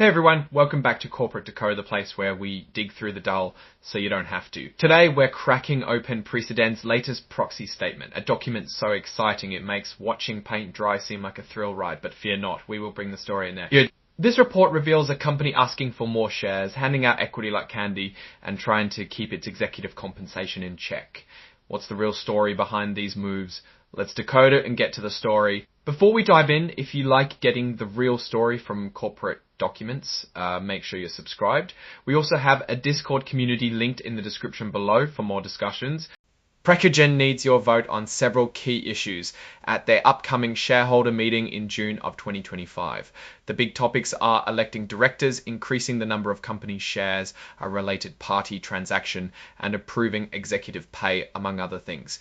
Hey everyone, welcome back to Corporate Decode, the place where we dig through the dull so you don't have to. Today we're cracking open Precegen's latest proxy statement, a document so exciting it makes watching paint dry seem like a thrill ride, but fear not, we will bring the story in there. This report reveals a company asking for more shares, handing out equity like candy, and trying to keep its executive compensation in check. What's the real story behind these moves? Let's decode it and get to the story. Before we dive in, if you like getting the real story from corporate documents, make sure you're subscribed. We also have a Discord community linked in the description below for more discussions. Precigen needs your vote on several key issues at their upcoming shareholder meeting in June of 2025. The big topics are electing directors, increasing the number of company shares, a related party transaction, and approving executive pay, among other things.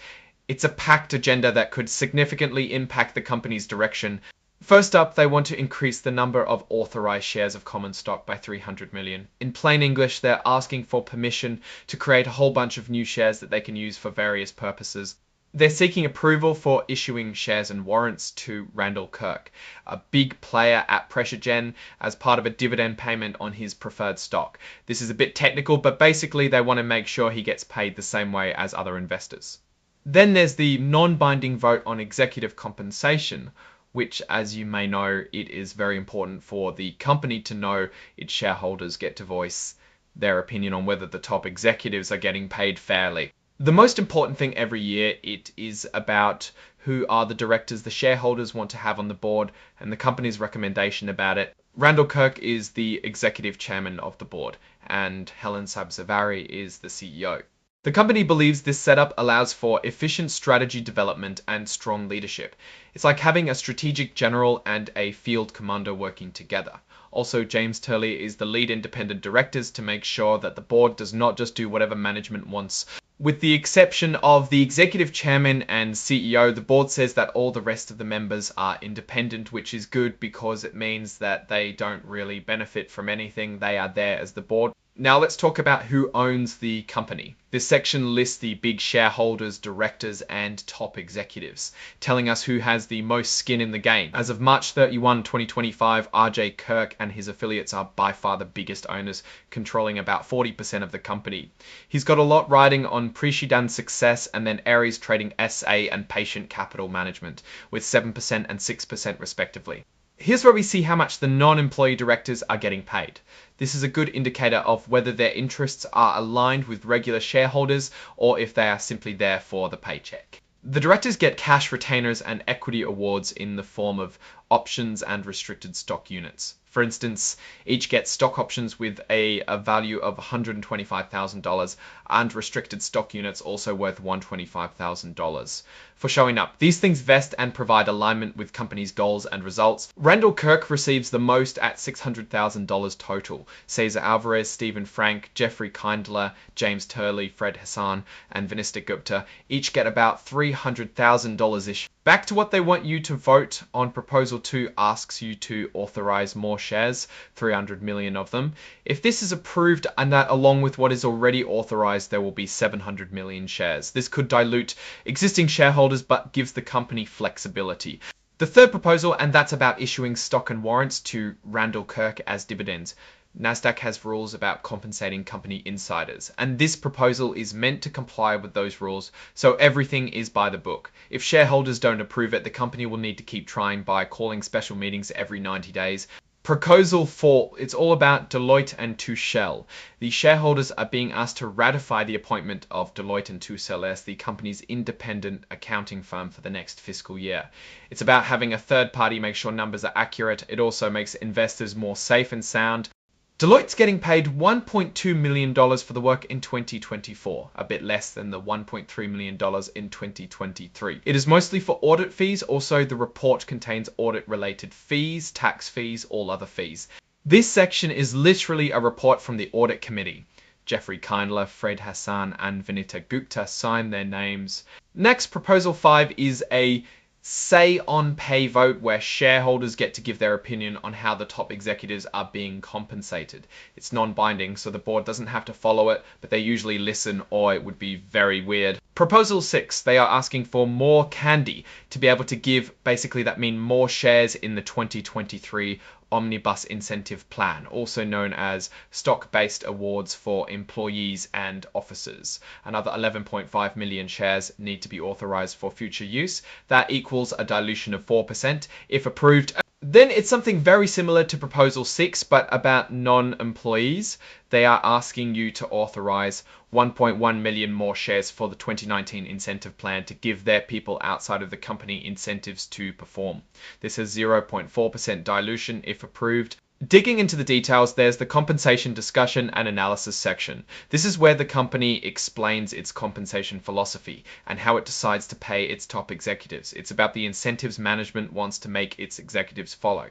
It's a packed agenda that could significantly impact the company's direction. First up, they want to increase the number of authorized shares of common stock by 300 million. In plain English, they're asking for permission to create a whole bunch of new shares that they can use for various purposes. They're seeking approval for issuing shares and warrants to Randall Kirk, a big player at Precigen, as part of a dividend payment on his preferred stock. This is a bit technical, but basically they want to make sure he gets paid the same way as other investors. Then there's the non-binding vote on executive compensation, which, as you may know, it is very important for the company to know its shareholders get to voice their opinion on whether the top executives are getting paid fairly. The most important thing every year, it is about who are the directors the shareholders want to have on the board and the company's recommendation about it. Randall Kirk is the executive chairman of the board and Helen Sabzevari is the CEO. The company believes this setup allows for efficient strategy development and strong leadership. It's like having a strategic general and a field commander working together. Also, James Turley is the lead independent director to make sure that the board does not just do whatever management wants. With the exception of the executive chairman and CEO, the board says that all the rest of the members are independent, which is good because it means that they don't really benefit from anything. They are there as the board. Now let's talk about who owns the company. This section lists the big shareholders, directors, and top executives, telling us who has the most skin in the game. As of March 31, 2025, RJ Kirk and his affiliates are by far the biggest owners, controlling about 40% of the company. He's got a lot riding on Precigen's success and then Ares Trading SA and Patient Capital Management, with 7% and 6% respectively. Here's where we see how much the non-employee directors are getting paid. This is a good indicator of whether their interests are aligned with regular shareholders or if they are simply there for the paycheck. The directors get cash retainers and equity awards in the form of options and restricted stock units. For instance, each gets stock options with a value of $125,000 and restricted stock units also worth $125,000 for showing up. These things vest and provide alignment with company's goals and results. Randall Kirk receives the most at $600,000 total. Cesar Alvarez, Stephen Frank, Jeffrey Kindler, James Turley, Fred Hassan, and Vinista Gupta each get about $300,000-ish. Back to what they want you to vote on. Proposal 2 asks you to authorize more shares, 300 million of them. If this is approved and that along with what is already authorized, there will be 700 million shares. This could dilute existing shareholders but gives the company flexibility. The third proposal, and that's about issuing stock and warrants to Randall Kirk as dividends. Nasdaq has rules about compensating company insiders, and this proposal is meant to comply with those rules, so everything is by the book. If shareholders don't approve it, the company will need to keep trying by calling special meetings every 90 days. Proposal 4, it's all about Deloitte and Touchel. The shareholders are being asked to ratify the appointment of Deloitte and Touchel as the company's independent accounting firm for the next fiscal year. It's about having a third party make sure numbers are accurate. It also makes investors more safe and sound. Deloitte's getting paid $1.2 million for the work in 2024, a bit less than the $1.3 million in 2023. It is mostly for audit fees. Also, the report contains audit-related fees, tax fees, all other fees. This section is literally a report from the audit committee. Jeffrey Kindler, Fred Hassan, and Vinita Gupta sign their names. Next, Proposal 5 is a say on pay vote where shareholders get to give their opinion on how the top executives are being compensated. It's non-binding, so the board doesn't have to follow it, but they usually listen or it would be very weird. Proposal 6, they are asking for more candy to be able to give, basically that means more shares in the 2023 Omnibus Incentive Plan, also known as stock-based awards for employees and officers. Another 11.5 million shares need to be authorized for future use. That equals a dilution of 4% if approved. Then it's something very similar to Proposal 6, but about non-employees. They are asking you to authorize 1.1 million more shares for the 2019 incentive plan to give their people outside of the company incentives to perform. This has 0.4% dilution if approved. Digging into the details, there's the compensation discussion and analysis section. This is where the company explains its compensation philosophy and how it decides to pay its top executives. It's about the incentives management wants to make its executives follow.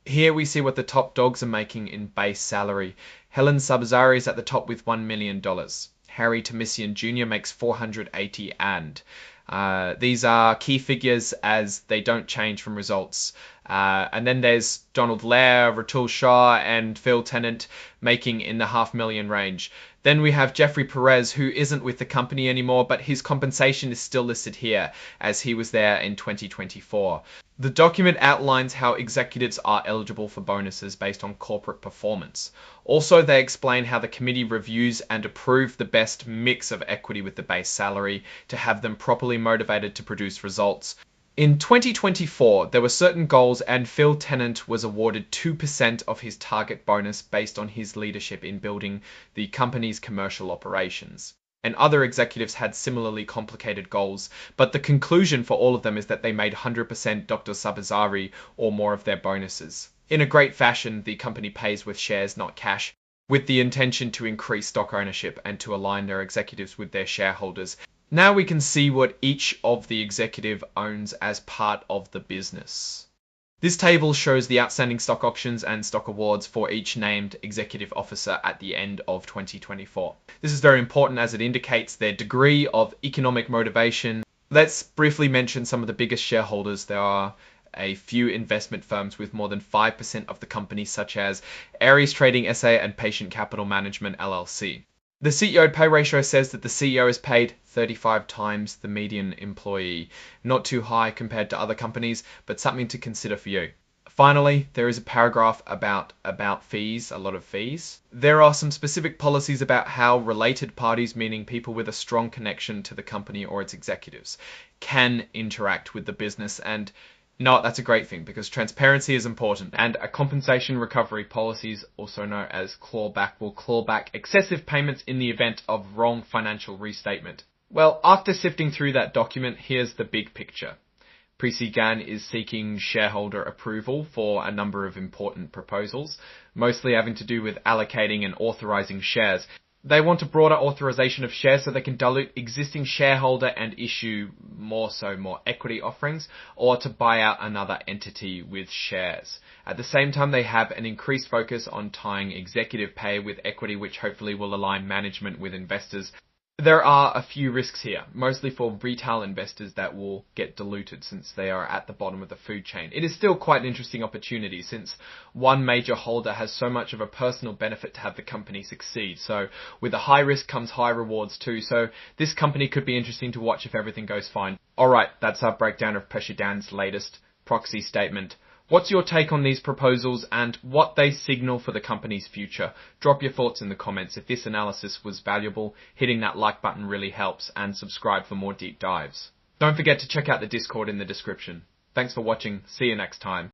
Here we see what the top dogs are making in base salary. Helen Sabzari is at the top with $1 million. Harry Tomisian Jr. makes $480 and these are key figures as they don't change from results. And then there's Donald Lair, Ratul Shah, and Phil Tennant making in the $500,000 range. Then we have Jeffrey Perez, who isn't with the company anymore, but his compensation is still listed here, as he was there in 2024. The document outlines how executives are eligible for bonuses based on corporate performance. Also, they explain how the committee reviews and approves the best mix of equity with the base salary to have them properly motivated to produce results. In 2024, there were certain goals and Phil Tennant was awarded 2% of his target bonus based on his leadership in building the company's commercial operations. And other executives had similarly complicated goals, but the conclusion for all of them is that they made 100% Dr. Sabazari or more of their bonuses. In a great fashion, the company pays with shares, not cash, with the intention to increase stock ownership and to align their executives with their shareholders. Now we can see what each of the executive owns as part of the business. This table shows the outstanding stock options and stock awards for each named executive officer at the end of 2024. This is very important as it indicates their degree of economic motivation. Let's briefly mention some of the biggest shareholders. There are a few investment firms with more than 5% of the company, such as Ares Trading SA and Patient Capital Management LLC. The CEO pay ratio says that the CEO is paid 35 times the median employee. Not too high compared to other companies, but something to consider for you. Finally, there is a paragraph about fees, a lot of fees. There are some specific policies about how related parties, meaning people with a strong connection to the company or its executives, can interact with the business. And no, that's a great thing because transparency is important, and a compensation recovery policies, also known as clawback, will claw back excessive payments in the event of wrong financial restatement. Well, after sifting through that document, here's the big picture. Precigen is seeking shareholder approval for a number of important proposals, mostly having to do with allocating and authorizing shares. They want a broader authorization of shares so they can dilute existing shareholder and issue more equity offerings, or to buy out another entity with shares. At the same time, they have an increased focus on tying executive pay with equity, which hopefully will align management with investors. There are a few risks here, mostly for retail investors that will get diluted since they are at the bottom of the food chain. It is still quite an interesting opportunity since one major holder has so much of a personal benefit to have the company succeed. So with a high risk comes high rewards too. So this company could be interesting to watch if everything goes fine. Alright, that's our breakdown of Precigen's latest proxy statement. What's your take on these proposals and what they signal for the company's future? Drop your thoughts in the comments. If this analysis was valuable, hitting that like button really helps, and subscribe for more deep dives. Don't forget to check out the Discord in the description. Thanks for watching. See you next time.